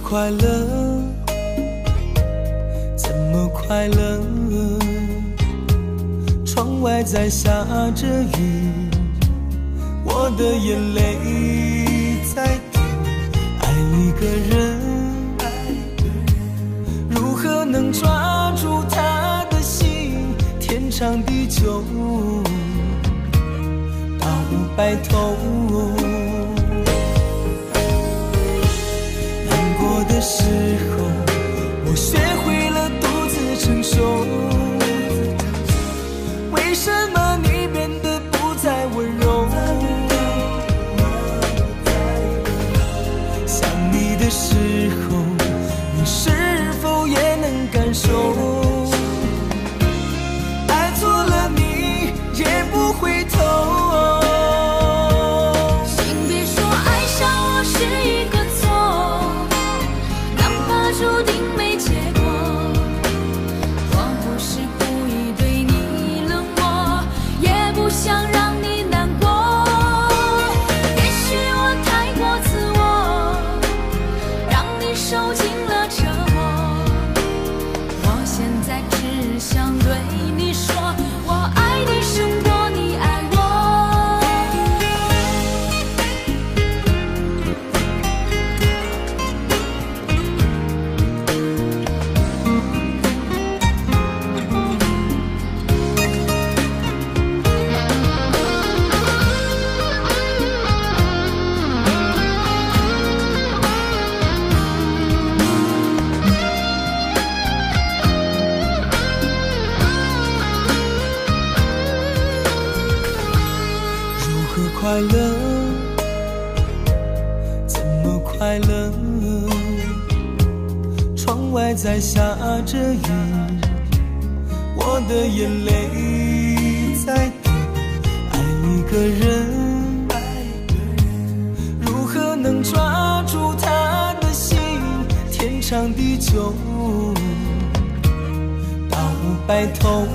快乐，怎么快乐？窗外在下着雨，我的眼泪在滴。爱一个人，如何能抓住他的心？天长地久，到白头。的时候，我学会了独自承受。为什么你变得不再温柔？想你的时候，你是否也能感受？爱错了你也不回头。请别说爱上我是一个注定没结果，我不是故意对你冷漠，也不想让你难过。也许我太过自我，让你受尽了折磨。我现在只想对你说，我爱你胜过你爱我。快乐，怎么快乐？窗外在下着雨，我的眼泪在滴。爱一个人，如何能抓住他的心？天长地久，到白头。